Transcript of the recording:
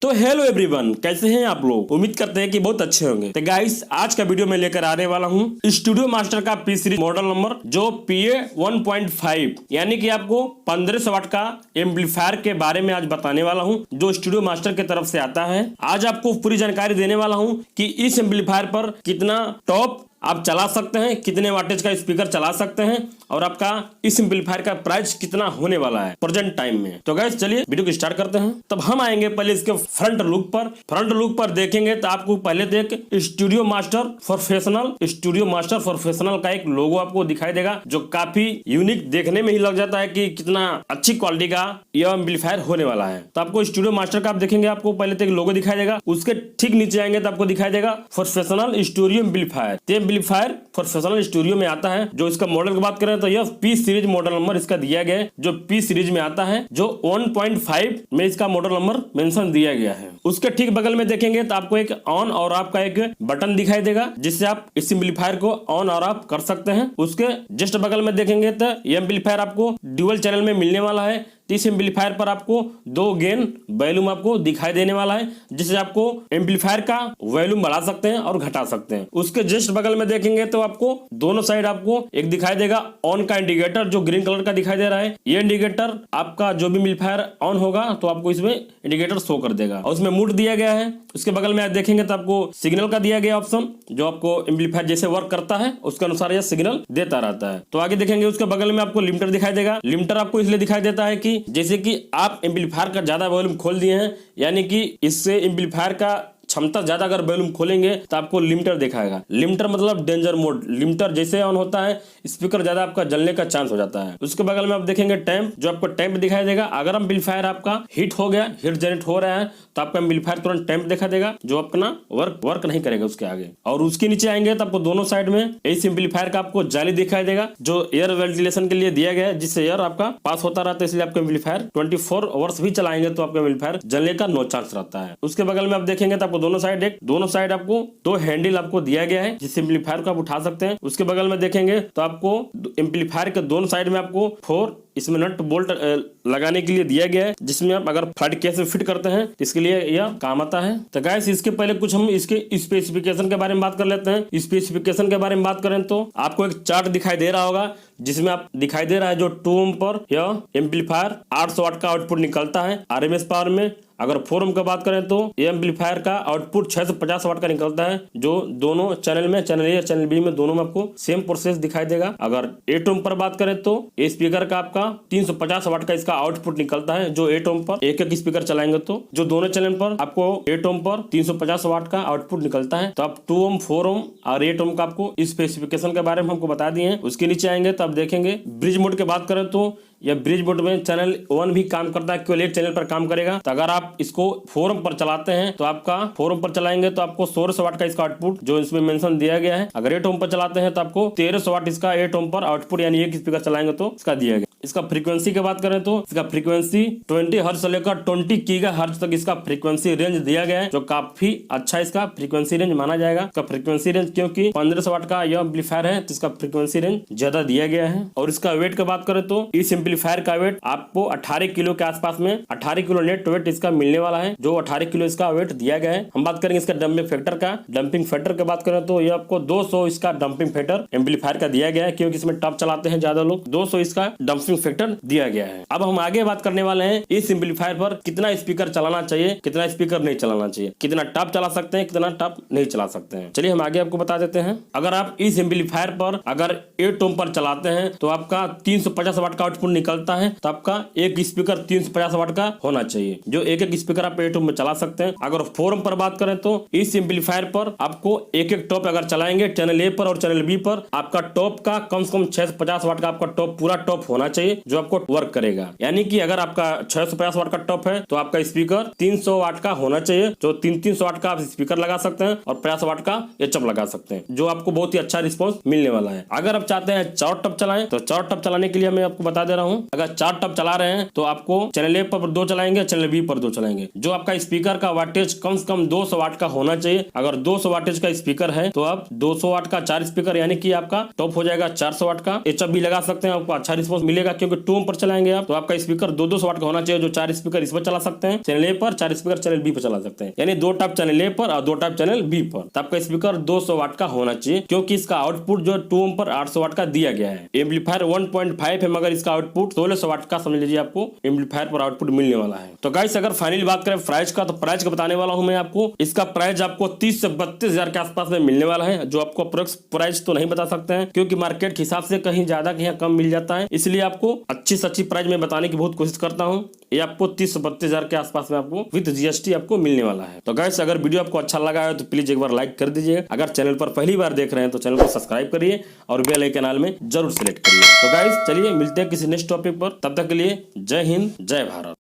तो hello everyone, कैसे हैं आप लोग। उम्मीद करते हैं कि बहुत अच्छे होंगे। तो गाइस, आज का वीडियो में लेकर आने वाला हूं स्टूडियो मास्टर का पी सीरीज मॉडल नंबर जो PA 1.5 यानी कि आपको 1500 वाट का एम्पलीफायर के बारे में आज बताने वाला हूं जो स्टूडियो मास्टर की तरफ से आता है। आज आपको पूरी जानकारी देने वाला हूं कि इस एम्पलीफायर पर कितना टॉप आप चला सकते हैं, कितने वाटेज का स्पीकर चला सकते हैं और आपका इस एम्पलीफायर का प्राइस कितना होने वाला है प्रेजेंट टाइम में। तो गाइस चलिए वीडियो को स्टार्ट करते हैं। तब हम आएंगे पहले इसके फ्रंट लुक पर देखेंगे तो आपको पहले तो एक स्टूडियो मास्टर प्रोफेशनल का एक लोगो आपको दिखाई देगा जो काफी यूनिक देखने में ही लग जाता है कि कितना अच्छी क्वालिटी का यह एम्पलीफायर होने वाला है। तो आपको स्टूडियो मास्टर का आप देखेंगे, आपको पहले तो एक लोगो दिखाई देगा, उसके ठीक नीचे आएंगे तो आपको दिखाई देगा professional studio amplifier. Amplifier professional studio में आता है। जो इसका मॉडल की बात करें तो यह पी सीरीज मॉडल नंबर इसका दिया गया है, जो पी सीरीज में आता है, जो 1.5 में इसका मॉडल नंबर मेंशन दिया गया है। उसके ठीक बगल में देखेंगे तो आपको एक ऑन और ऑफ का एक बटन दिखाई देगा जिससे आप इस एम्पलीफायर को ऑन और ऑफ कर सकते हैं। उसके जस्ट बगल में देखेंगे तो यह एम्पलीफायर आपको ड्यूअल चैनल में मिलने वाला है। इस एम्पलीफायर पर आपको 2 गेन वॉल्यूम आपको दिखाई देने वाला है जिससे आपको एम्पलीफायर का वॉल्यूम बढ़ा सकते हैं और घटा सकते हैं। उसके जस्ट बगल में देखेंगे तो आपको दोनों साइड आपको एक दिखाई देगा ऑन का इंडिकेटर जो ग्रीन कलर का दिखाई दे रहा है। ये इंडिकेटर आपका जो भी एम्पलीफायर ऑन होगा तो आपको इसमें इंडिकेटर शो कर देगा और उसमें मूड दिया गया है। उसके बगल में आप देखेंगे तो आपको सिग्नल का दिया गया ऑप्शन जो आपको एम्पलीफायर जैसे वर्क करता है उसके अनुसार यह सिग्नल देता रहता है। तो आगे देखेंगे उसके बगल में आपको लिमिटर दिखाई देगा। लिमिटर आपको इसलिए दिखाई देता है कि जैसे कि आप एम्पलीफायर का ज्यादा वॉल्यूम खोल दिए हैं, यानी कि इससे एम्पलीफायर का क्षमता ज्यादा अगर वॉल्यूम खोलेंगे तो आपको लिमिटर दिखाएगा। लिमिटर मतलब डेंजर मोड। लिमिटर जैसे ऑन होता है स्पीकर ज्यादा आपका जलने का चांस हो जाता है। उसके बगल में आप देखेंगे टैंप, जो आपको टैंप दिखाई देगा। अगर एम्पलीफायर आपका हीट हो गया, हीट जनरेट हो रहा है तो आपका एम्पलीफायर तुरंत टैंप दिखा देगा जो अपना वर्क नहीं करेगा उसके आगे। और उसके नीचे आएंगे तो आपको दोनों साइड में इस एम्पलीफायर का आपको जाली दिखाई देगा जो एयर वेंटिलेशन के लिए दिया गया है जिससे एयर आपका पास होता रहता है, इसलिए आपका एम्पलीफायर 24 आवर्स भी चलाएंगे तो आपका एम्पलीफायर जलने का नो चांस रहता है। उसके बगल में आप देखेंगे तो आपको दोनों साइड आपको 2 हैंडल आपको दिया गया है जिस एम्पलीफायर को आप उठा सकते हैं। उसके बगल में देखेंगे तो आपको एम्पलीफायर के दोनों साइड में आपको 4 इसमें नट बोल्ट लगाने के लिए दिया गया है जिसमें आप अगर फ्लड केस में फिट करते हैं इसके लिए यह काम आता है। तो गाइस, इसके पहले कुछ हम इसके स्पेसिफिकेशन के बारे में बात कर लेते हैं। स्पेसिफिकेशन के बारे में बात करें तो आपको एक चार्ट दिखाई दे रहा होगा जिसमें आप दिखाई दे रहा है जो 2 ओम पर यह एम्पलीफायर 800 वाट का आउटपुट निकलता है RMS पावर में। अगर 4 ओम का बात करें तो ये एम्पलीफायर का आउटपुट 650 वाट का निकलता है जो दोनों चैनल में, चैनल ए चैनल बी में दोनों में आपको सेम प्रोसेस दिखाई देगा। अगर 8 ओम पर बात करें तो ये स्पीकर का आपका 350 वाट का इसका आउटपुट निकलता है जो 8 ओम पर एक स्पीकर चलाएंगे तो जो दोनों चैनल पर आपको 8 ओम पर 350 वाट का आउटपुट निकलता है। तो आप 2 ओम 4 ओम और 8 ओम का आपको स्पेसिफिकेशन के बारे में हमको बता दिए हैं। उसके नीचे आएंगे तो आप देखेंगे ब्रिज मोड की बात करें तो यह ब्रिज मोड में चैनल 1 भी काम करता है, केवल एक चैनल पर काम करेगा। तो अगर आप इसको 4 ओम पर चलाते हैं तो आपका 4 ओम पर चलाएंगे तो आपको 1600 वाट का इसका आउटपुट जो इसमें मेंशन दिया गया है। अगर 8 ओम पर चलाते हैं तो आपको 1300 वाट इसका 8 ओम पर आउटपुट यानी एक स्पीकर चलाएंगे तो इसका दिया गया। इसका फ्रीक्वेंसी की बात करें तो इसका फ्रीक्वेंसी 20 हर्ट्ज से लेकर 20 गीगाहर्ट्ज तक इसका फ्रीक्वेंसी रेंज दिया गया है जो काफी अच्छा इसका फ्रीक्वेंसी रेंज माना जाएगा। इसका फ्रीक्वेंसी रेंज क्योंकि 1500 वाट का यह एम्पलीफायर है तो इसका फ्रीक्वेंसी रेंज ज्यादा दिया गया है। और इसका वेट की बात करें तो इस एम्पलीफायर का वेट आपको 18 किलो के आसपास में 18 किलो नेट वेट इसका मिलने वाला है जो 18 किलो इसका वेट दिया गया है। हम बात करेंगे इसका डंपिंग फैक्टर की बात करें तो ये आपको 200 इसका डंपिंग फैक्टर एम्पलीफायर का दिया गया है क्योंकि इसमें टॉप चलाते हैं ज्यादा लोग। 200 इसका डंपिंग फैक्टर दिया गया है। अब हम आगे बात करने वाले हैं इस एम्पलीफायर पर कितना स्पीकर चलाना चाहिए, कितना स्पीकर नहीं चलाना चाहिए, कितना टॉप चला सकते हैं, कितना टॉप नहीं चला सकते हैं। चलिए हम आगे आपको बता देते हैं। अगर आप इस एम्पलीफायर पर अगर 8 ओम पर चलाते हैं तो आपका 350 वाट का आउटपुट निकलता है तो आपका एक स्पीकर 350 वाट का होना चाहिए जो एक स्पीकर आप 8 ओम में चला सकते हैं। अगर 4 ओम पर बात करें तो इस एम्पलीफायर पर आपको एक टॉप अगर चलाएंगे चैनल ए पर और चैनल बी पर आपका टॉप का कम से कम 650 वाट का आपका टॉप पूरा टॉप होना चाहिए जो आपको वर्क करेगा। यानी कि अगर आपका 650 वाट का टॉप है तो आपका स्पीकर 300 वाट का होना चाहिए जो 300 वाट का आप स्पीकर लगा सकते हैं और 50 वाट का एचएफ लगा सकते हैं जो आपको बहुत ही अच्छा रिस्पॉन्स मिलने वाला है। अगर आप चाहते हैं 4 टॉप चलाएं तो 4 टॉप चलाने के लिए मैं आपको बता दे रहा हूँ। अगर 4 टब चला रहे हैं तो आपको चैनल ए पर 2 चलाएंगे, चैनल बी पर 2 चलाएंगे। जो आपका स्पीकर का वाटेज कम से कम 200 वाट का होना चाहिए। अगर 200 वाटेज का स्पीकर है तो आप 200 वाट का 4 स्पीकर यानी कि आपका टॉप हो जाएगा 400 वाट का। एचएफ भी लगा सकते हैं, आपको अच्छा रिस्पॉन्स मिलेगा क्योंकि 2 ओम पर चलाएंगे आप, तो आपका स्पीकर 200 वाट का होना चाहिए। जो 4 स्पीकर इस पर चला सकते हैं चैनल ए पर, 4 स्पीकर चैनल बी पर चला सकते हैं, यानी 2 टॉप चैनल ए पर और 2 टॉप चैनल बी पर। तो आपका स्पीकर 200 वाट का होना चाहिए क्योंकि इसका आउटपुट जो 2 ओम पर 800 वाट का दिया गया है। एम्पलीफायर 1.5 है मगर इसका आउटपुट 1600 वाट का समझ लीजिए आपको एम्पलीफायर पर आउटपुट मिलने वाला है। तो गाइस अगर फाइनली बात करें प्राइस का, तो प्राइस का बताने वाला हूं मैं आपको। इसका प्राइस आपको 30 से 32 हजार के आसपास में मिलने वाला है। जो आपको अप्रोक्स प्राइस तो नहीं बता सकते हैं क्योंकि मार्केट के हिसाब से कहीं ज्यादा कहीं कम मिल जाता है, इसलिए आपको अच्छी से अच्छी प्राइस में बताने की बहुत कोशिश करता हूं। ये आपको 30 से 32 हजार के आसपास में आपको विद जीएसटी आपको मिलने वाला है। तो गाइस अगर वीडियो आपको अच्छा लगा है तो प्लीज एक बार लाइक कर दीजिए। अगर चैनल पर पहली बार देख रहे हैं तो चैनल को सब्सक्राइब करिए और बेल आइकन में जरूर सिलेक्ट करिए। तो गाइस चलिए मिलते हैं किसी नेक्स्ट टॉपिक पर, तब तक के लिए जय हिंद जय भारत।